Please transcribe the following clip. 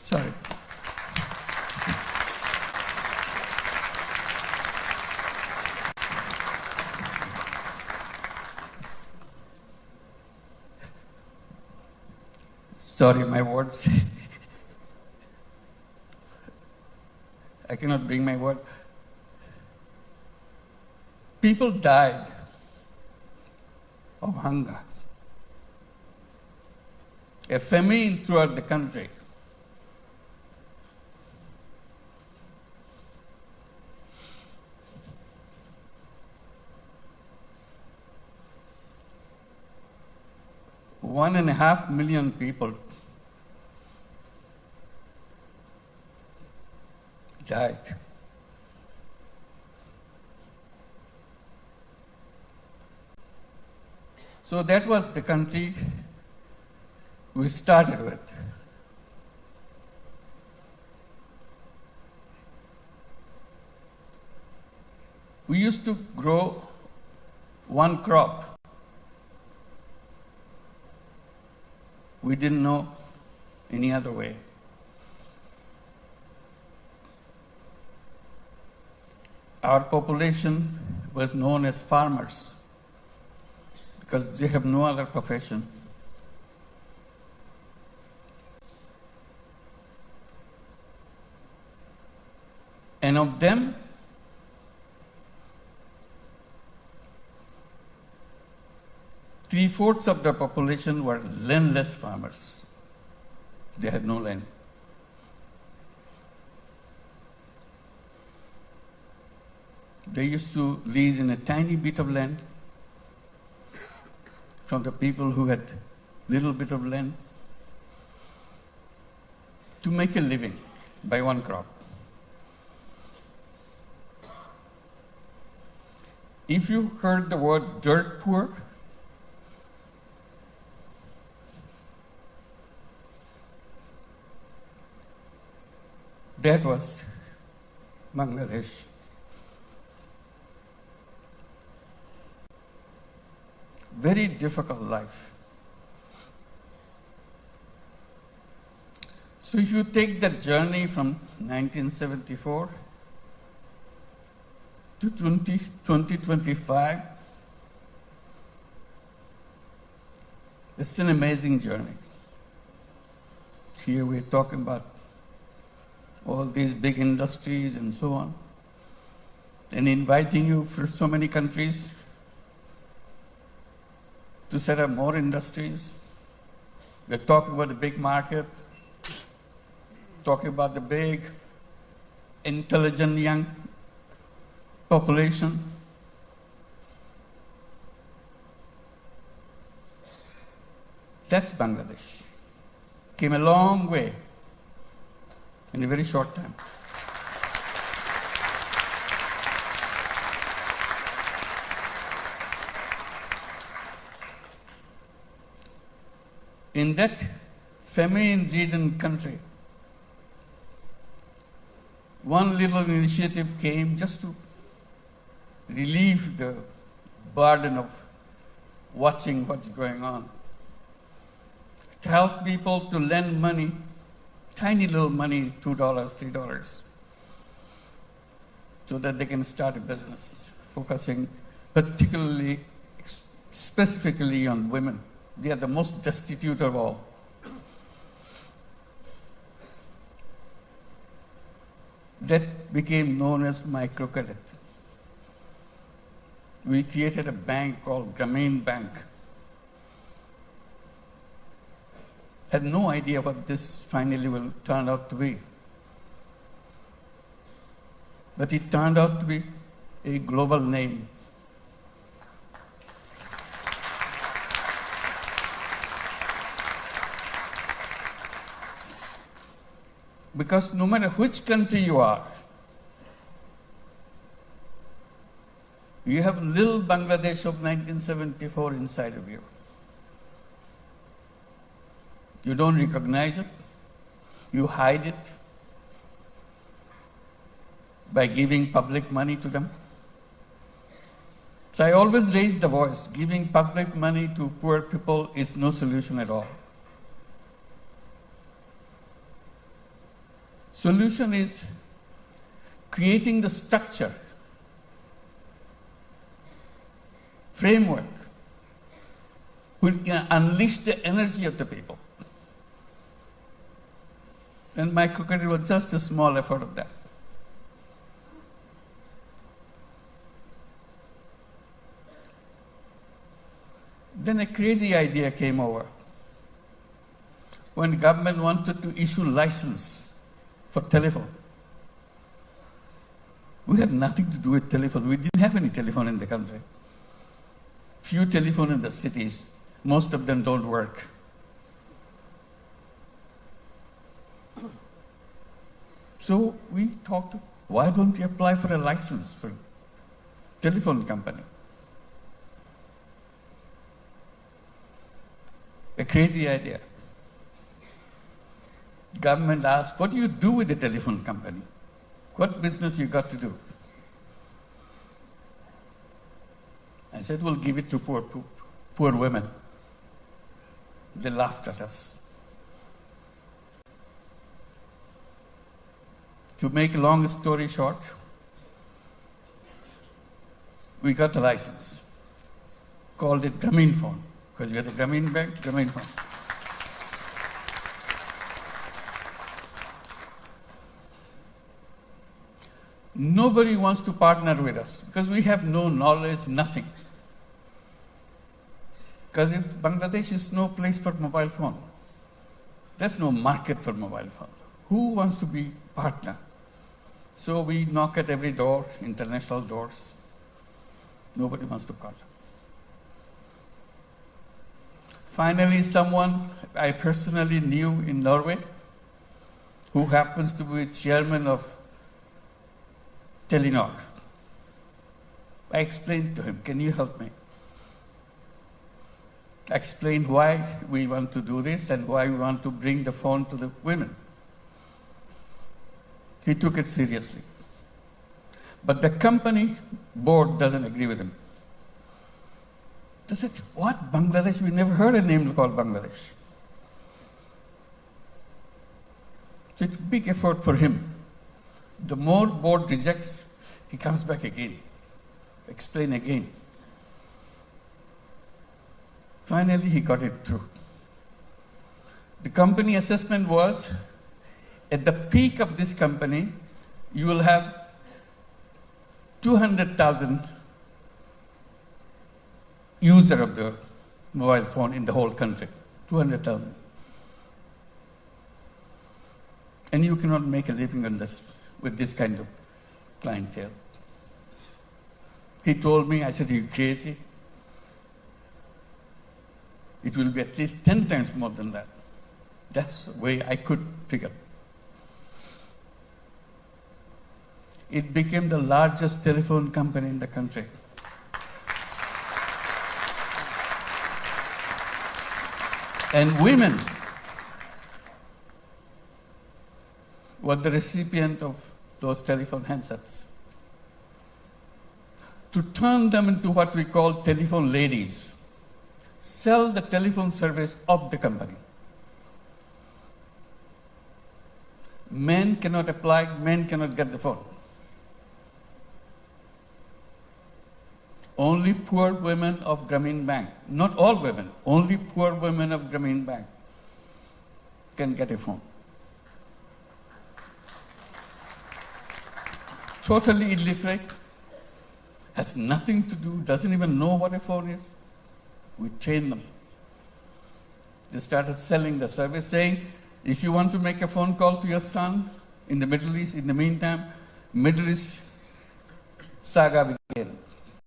Sorry. Sorry, my words. I cannot bring my word. People died of hunger. A famine throughout the country. One and a half million people died. So that was the country we started with. We used to grow one crop. We didn't know any other way. Our population was known as farmers because they have no other profession. And of them, three-fourths of the population were landless farmers. They had no land. They used to lease in a tiny bit of land from the people who had little bit of land to make a living by one crop. If you heard the word dirt poor, that was Bangladesh. Very difficult life. So if you take that journey from 1974 to 2025, it's an amazing journey. Here we're talking about all these big industries and so on, and inviting you from so many countries to set up more industries. We're talking about the big market, talking about the big, intelligent young population. That's Bangladesh. Came a long way in a very short time. In that famine-ridden country, one little initiative came just to relieve the burden of watching what's going on, to help people to lend money, tiny little money, $2, $3, so that they can start a business, focusing particularly, specifically on women. They are the most destitute of all. That became known as microcredit. We created a bank called Grameen Bank. Had no idea what this finally will turn out to be. But it turned out to be a global name. Because no matter which country you are, you have little Bangladesh of 1974 inside of you. You don't recognize it. You hide it by giving public money to them. So I always raise the voice. Giving public money to poor people is no solution at all. Solution is creating the structure, framework, will unleash the energy of the people. And microcredit was just a small effort of that. Then a crazy idea came over. When government wanted to issue license for telephone, we had nothing to do with telephone. We didn't have any telephone in the country. Few telephone in the cities. Most of them don't work. So we talked, why don't we apply for a license for telephone company? A crazy idea. Government asked, what do you do with the telephone company? What business you got to do? I said, we'll give it to poor women. They laughed at us. To make a long story short, we got a license. Called it Grameen phone, because we had a Grameen bank, Grameen phone. Nobody wants to partner with us because we have no knowledge, nothing. Because in Bangladesh is no place for mobile phone. There's no market for mobile phone. Who wants to be partner? So we knock at every door, international doors. Nobody wants to partner. Finally, someone I personally knew in Norway, who happens to be chairman of Telenor. I explained to him, can you help me? Explain why we want to do this and why we want to bring the phone to the women. He took it seriously. But the company board doesn't agree with him. They said, what, Bangladesh? We never heard a name called Bangladesh. So it's a big effort for him. The more board rejects, he comes back again, explain again. Finally, he got it through. The company assessment was, at the peak of this company, you will have 200,000 users of the mobile phone in the whole country. 200,000. And you cannot make a living on this with this kind of clientele. He told me, I said, are you crazy? It will be at least 10 times more than that. That's the way I could figure. It became the largest telephone company in the country. And women were the recipient of those telephone handsets. To turn them into what we call telephone ladies, sell the telephone service of the company. Men cannot apply, men cannot get the phone. Only poor women of Grameen Bank, not all women, only poor women of Grameen Bank can get a phone. Totally illiterate, has nothing to do, doesn't even know what a phone is. We train them. They started selling the service, saying, if you want to make a phone call to your son in the Middle East, in the meantime, Middle East saga began.